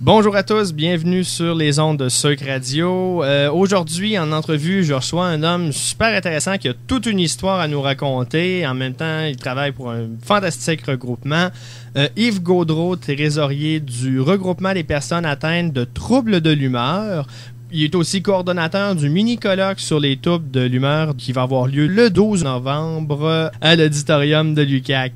Bonjour à tous, bienvenue sur les ondes de Sucre Radio. Aujourd'hui, en entrevue, je reçois un homme super intéressant qui a toute une histoire à nous raconter. En même temps, il travaille pour un fantastique regroupement. Yves Gaudreault, trésorier du regroupement des personnes atteintes de troubles de l'humeur. Il est aussi coordonnateur du mini-colloque sur les troubles de l'humeur qui va avoir lieu le 12 novembre à l'auditorium de l'UQAC.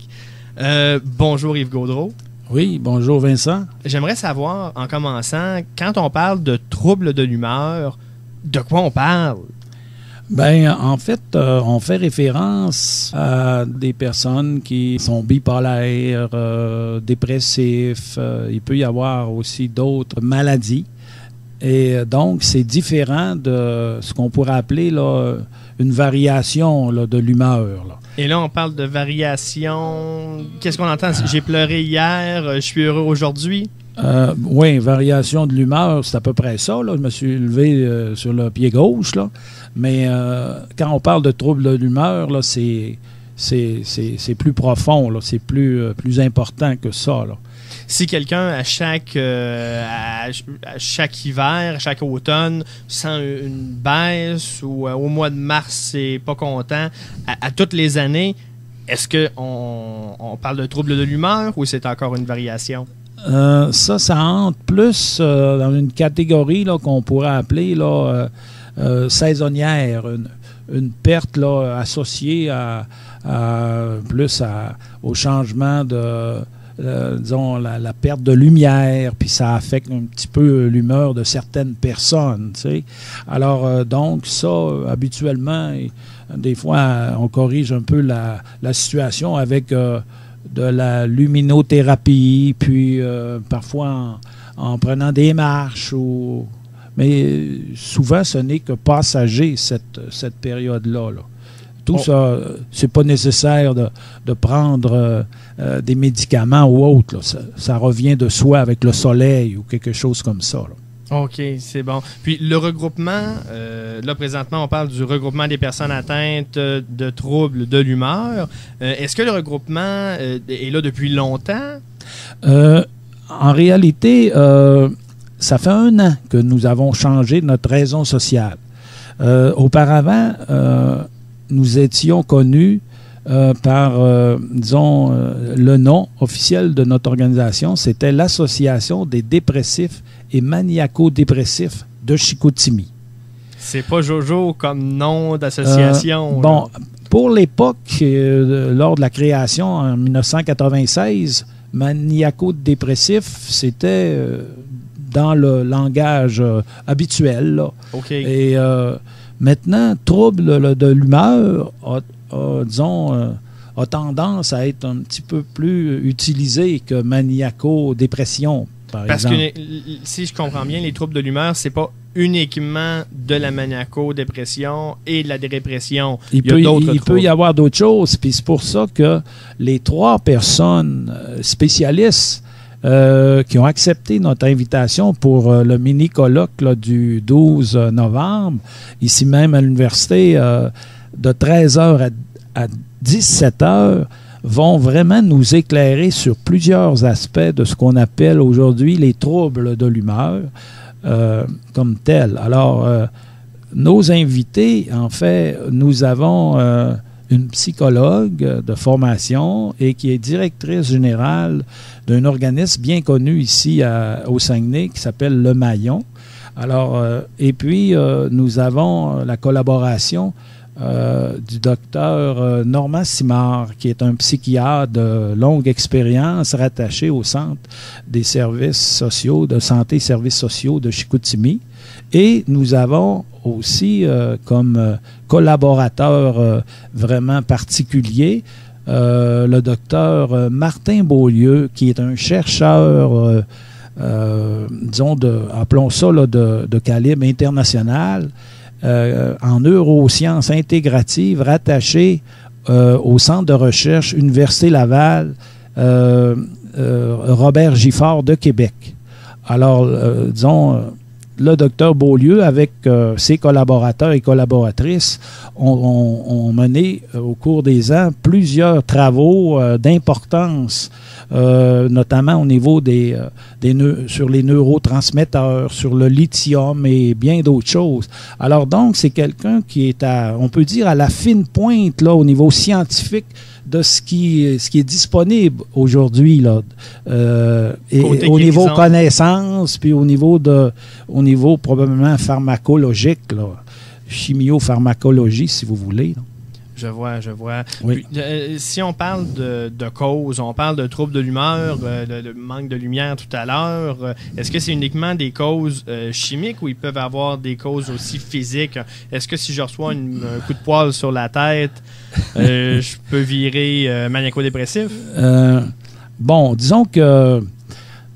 Bonjour Yves Gaudreault. Oui, bonjour Vincent. J'aimerais savoir, en commençant, quand on parle de troubles de l'humeur, de quoi on parle? Ben, en fait, on fait référence à des personnes qui sont bipolaires, dépressifs. Il peut y avoir aussi d'autres maladies. Et donc, c'est différent de ce qu'on pourrait appeler là, une variation là, de l'humeur. Là. Et là, on parle de variation. Qu'est-ce qu'on entend? J'ai pleuré hier, je suis heureux aujourd'hui. Oui, variation de l'humeur, c'est à peu près ça. Là. Je me suis levé sur le pied gauche. Là. Mais quand on parle de troubles de l'humeur, là, c'est plus profond. Là. C'est plus important que ça. Là. Si quelqu'un, à chaque hiver, à chaque automne, sent une baisse ou au mois de mars, c'est pas content, à toutes les années, est-ce qu'on parle de trouble de l'humeur ou c'est encore une variation? Ça entre plus dans une catégorie là, qu'on pourrait appeler là, saisonnière, une perte là, associée au changement de... disons, la perte de lumière, puis ça affecte un petit peu l'humeur de certaines personnes, tu sais. Alors, donc, ça, habituellement, des fois, on corrige un peu la situation avec de la luminothérapie, puis parfois en prenant des marches, mais souvent, ce n'est que passager, cette période-là, là. Tout ça, c'est pas nécessaire de prendre des médicaments ou autre. Ça revient de soi avec le soleil ou quelque chose comme ça. Là. OK, c'est bon. Puis le regroupement, là présentement, on parle du regroupement des personnes atteintes de troubles de l'humeur. Est-ce que le regroupement est là depuis longtemps? En réalité, ça fait 1 an que nous avons changé notre raison sociale. Auparavant, nous étions connus par, disons, le nom officiel de notre organisation, c'était l'Association des dépressifs et maniaco-dépressifs de Chicoutimi. C'est pas Jojo comme nom d'association. Bon, pour l'époque, lors de la création en 1996, maniaco-dépressif, c'était dans le langage habituel. Là. OK. Et maintenant, trouble de l'humeur a tendance à être un petit peu plus utilisé que maniaco-dépression, par exemple. Parce que, si je comprends bien, les troubles de l'humeur, c'est pas uniquement de la maniaco-dépression et de la dépression. Il peut y avoir d'autres choses, puis c'est pour ça que les 3 personnes spécialistes qui ont accepté notre invitation pour le mini-colloque là, du 12 novembre, ici même à l'université, de 13h à 17h, vont vraiment nous éclairer sur plusieurs aspects de ce qu'on appelle aujourd'hui les troubles de l'humeur comme tels. Alors, nos invités, en fait, nous avons une psychologue de formation et qui est directrice générale d'un organisme bien connu ici au Saguenay qui s'appelle Le Maillon. Alors, et puis, nous avons la collaboration du docteur Normand Simard, qui est un psychiatre de longue expérience rattaché au Centre des services sociaux, de santé et services sociaux de Chicoutimi. Et nous avons aussi comme collaborateur vraiment particulier le docteur Martin Beaulieu, qui est un chercheur, disons, appelons ça là, de calibre international, en neurosciences intégratives, rattaché au Centre de recherche Université Laval, Robert Giffard de Québec. Alors, disons, le docteur Beaulieu, avec ses collaborateurs et collaboratrices, ont mené au cours des ans plusieurs travaux d'importance, notamment au niveau sur les neurotransmetteurs, sur le lithium et bien d'autres choses. Alors donc, c'est quelqu'un qui est on peut dire, à la fine pointe là, au niveau scientifique de ce qui est disponible aujourd'hui là, et au niveau connaissance, puis au niveau probablement pharmacologique, là, chimio-pharmacologie, si vous voulez. Là. Je vois. Oui. Puis, si on parle de causes, on parle de troubles de l'humeur, de manque de lumière tout à l'heure, est-ce que c'est uniquement des causes chimiques ou ils peuvent avoir des causes aussi physiques? Est-ce que si je reçois un coup de poil sur la tête, je peux virer maniaco-dépressif? Bon, disons que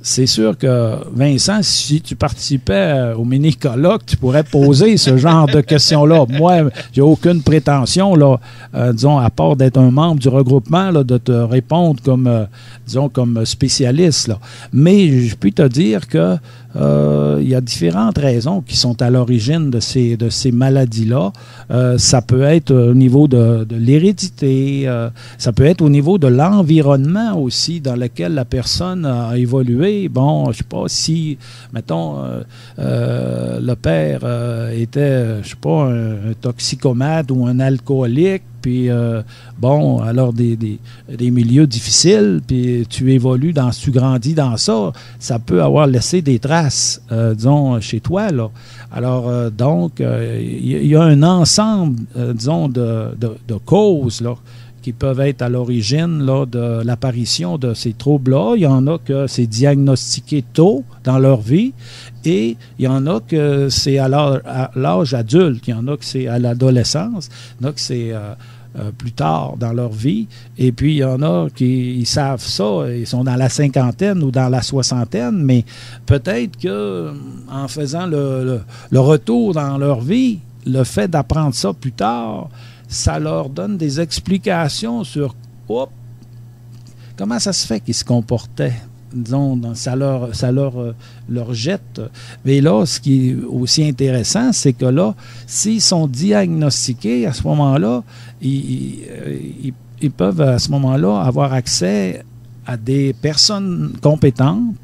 c'est sûr que, Vincent, si tu participais au mini-colloque, tu pourrais poser ce genre de questions-là. Moi, j'ai aucune prétention, là, disons, à part d'être un membre du regroupement, là, de te répondre comme spécialiste. Là. Mais je peux te dire que il y a différentes raisons qui sont à l'origine de ces maladies-là. Ça peut être au niveau de l'hérédité, ça peut être au niveau de l'environnement aussi dans lequel la personne a évolué. Bon, je ne sais pas si, mettons, le père était, je sais pas, un toxicomane ou un alcoolique, puis bon, alors des milieux difficiles, puis tu grandis dans ça, ça peut avoir laissé des traces, disons, chez toi, là. Alors, donc, il y a un ensemble, disons, de causes, là, qui peuvent être à l'origine là, de l'apparition de ces troubles-là. Il y en a que c'est diagnostiqué tôt dans leur vie et il y en a que c'est à l'âge adulte, il y en a que c'est à l'adolescence, il y en a que c'est plus tard dans leur vie, et puis il y en a qui ils savent ça, ils sont dans la cinquantaine ou dans la soixantaine, mais peut-être que en faisant le retour dans leur vie, le fait d'apprendre ça plus tard, ça leur donne des explications sur comment ça se fait qu'ils se comportaient. Disons, ça leur jette. Mais là, ce qui est aussi intéressant, c'est que là, s'ils sont diagnostiqués à ce moment-là, ils peuvent à ce moment-là avoir accès à des personnes compétentes,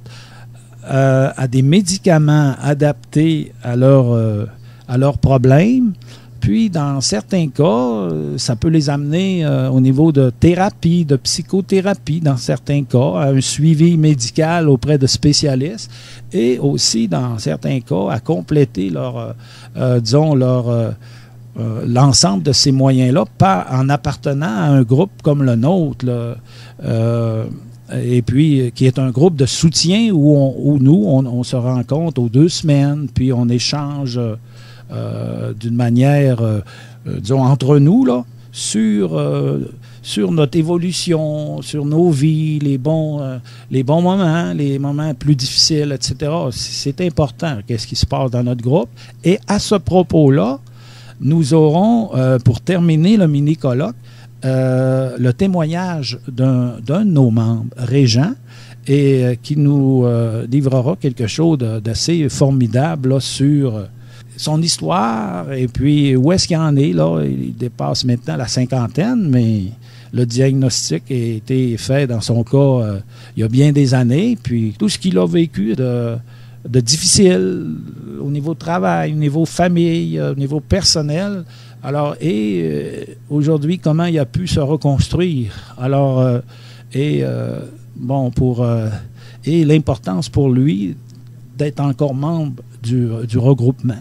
à des médicaments adaptés à leurs problèmes. Puis, dans certains cas, ça peut les amener au niveau de thérapie, de psychothérapie, dans certains cas, à un suivi médical auprès de spécialistes, et aussi, dans certains cas, à compléter l'ensemble de ces moyens-là, pas en appartenant à un groupe comme le nôtre, là, et puis qui est un groupe de soutien où nous, on se rencontre aux 2 semaines, puis on échange d'une manière, disons, entre nous, là, sur notre évolution, sur nos vies, les bons moments, les moments plus difficiles, etc. C'est important, qu'est-ce qui se passe dans notre groupe. Et à ce propos-là, nous aurons, pour terminer le mini-colloque, le témoignage d'un de nos membres, Régent, et qui nous livrera quelque chose d'assez formidable là, sur son histoire, et puis où est-ce qu'il en est, là. Il dépasse maintenant la cinquantaine, mais le diagnostic a été fait dans son cas il y a bien des années, puis tout ce qu'il a vécu de difficile au niveau travail, au niveau famille, au niveau personnel. Alors, aujourd'hui, comment il a pu se reconstruire. Alors, bon, et l'importance pour lui d'être encore membre du regroupement.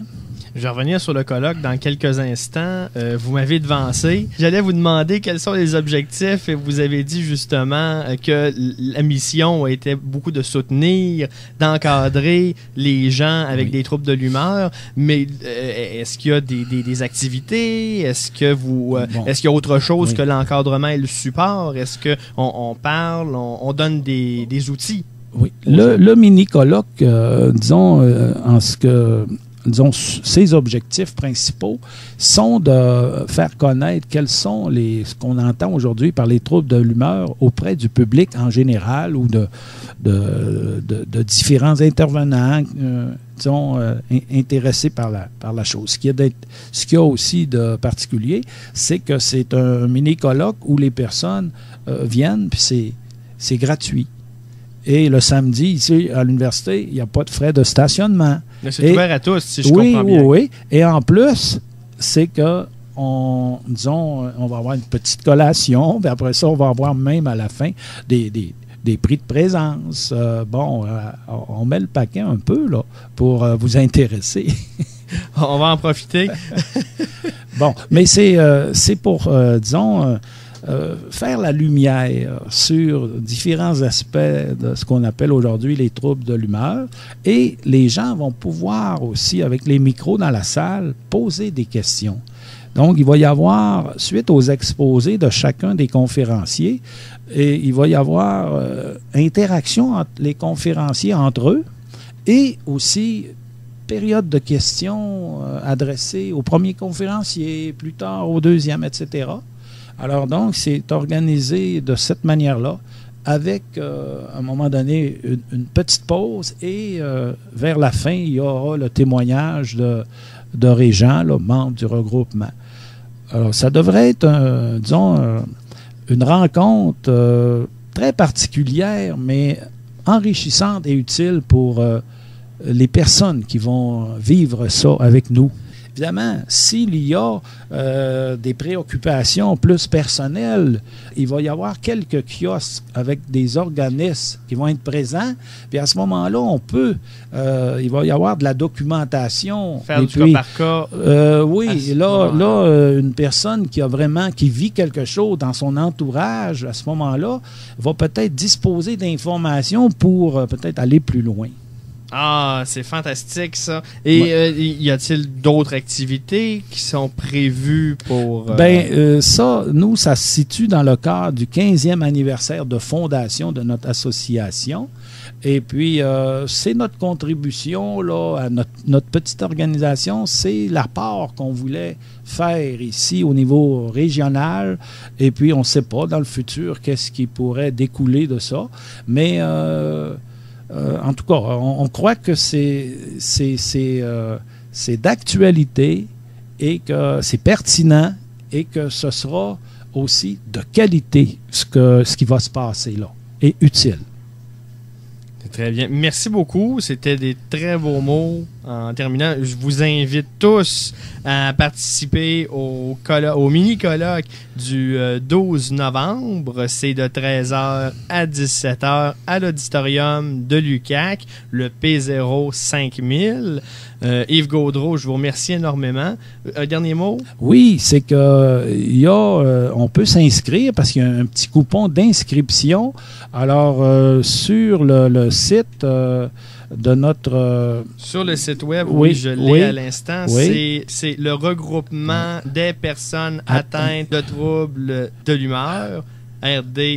Je vais revenir sur le colloque dans quelques instants. Vous m'avez devancé. J'allais vous demander quels sont les objectifs et vous avez dit justement que la mission était beaucoup de soutenir, d'encadrer les gens avec des troubles de l'humeur. Mais est-ce qu'il y a des activités? Est-ce qu'il y a autre chose que l'encadrement et le support? Est-ce qu'on parle, on donne des outils? Oui. Le mini-colloque, disons, disons, ses objectifs principaux sont de faire connaître quels sont ce qu'on entend aujourd'hui par les troubles de l'humeur auprès du public en général ou de différents intervenants disons, intéressés par la chose. Ce qu'il y a aussi de particulier, c'est que c'est un mini-colloque où les personnes viennent, puis c'est gratuit. Et le samedi, ici, à l'université, il n'y a pas de frais de stationnement. Mais c'est ouvert à tous, si je comprends bien. Oui. Et en plus, c'est que, on va avoir une petite collation, puis après ça, on va avoir même à la fin des prix de présence. On met le paquet un peu là, pour vous intéresser. On va en profiter. Bon, mais c'est pour, disons... faire la lumière sur différents aspects de ce qu'on appelle aujourd'hui les troubles de l'humeur. Et les gens vont pouvoir aussi, avec les micros dans la salle, poser des questions. Donc, il va y avoir, suite aux exposés de chacun des conférenciers, et il va y avoir interaction entre les conférenciers entre eux et aussi période de questions adressées au premier conférencier, plus tard au deuxième, etc. Alors donc, c'est organisé de cette manière-là, avec, à un moment donné, une petite pause et vers la fin, il y aura le témoignage de régents, là, membres du regroupement. Alors, ça devrait être, une rencontre très particulière, mais enrichissante et utile pour les personnes qui vont vivre ça avec nous. Évidemment, s'il y a des préoccupations plus personnelles, il va y avoir quelques kiosques avec des organismes qui vont être présents. Puis à ce moment-là, il va y avoir de la documentation. Faire du cas par cas. Oui, là, une personne qui vit quelque chose dans son entourage, à ce moment-là, va peut-être disposer d'informations pour peut-être aller plus loin. Ah, c'est fantastique, ça. Et y a-t-il d'autres activités qui sont prévues pour... Ça se situe dans le cadre du 15e anniversaire de fondation de notre association. Et puis, c'est notre contribution là, à notre petite organisation. C'est l'apport qu'on voulait faire ici au niveau régional. Et puis, on ne sait pas dans le futur qu'est-ce qui pourrait découler de ça. Mais... en tout cas, on croit que c'est d'actualité et que c'est pertinent et que ce sera aussi de qualité ce qui va se passer là et utile. Très bien. Merci beaucoup. C'était des très beaux mots. En terminant, je vous invite tous à participer au mini-colloque du 12 novembre. C'est de 13h à 17h à l'auditorium de l'UQAC, le P0 5000. Yves Gaudreau, je vous remercie énormément. Un dernier mot? Oui, c'est que on peut s'inscrire parce qu'il y a un petit coupon d'inscription. Alors, sur le site de notre... Sur le site web, oui, je l'ai à l'instant. Oui. C'est le regroupement des personnes atteintes de troubles de l'humeur, rdpath.org.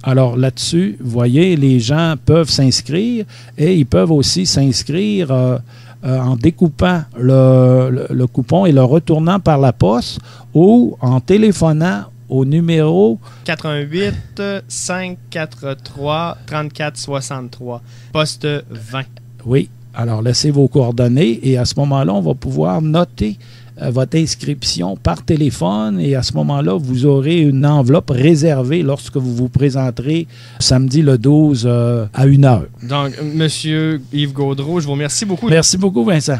Alors là-dessus, vous voyez, les gens peuvent s'inscrire et ils peuvent aussi s'inscrire en découpant le coupon et le retournant par la poste ou en téléphonant au numéro 88 543 34 63, poste 20. Oui, alors laissez vos coordonnées et à ce moment-là, on va pouvoir noter votre inscription par téléphone et à ce moment-là, vous aurez une enveloppe réservée lorsque vous vous présenterez samedi le 12 à 1h. Donc, M. Yves Gaudreau, je vous remercie beaucoup. Merci beaucoup, Vincent.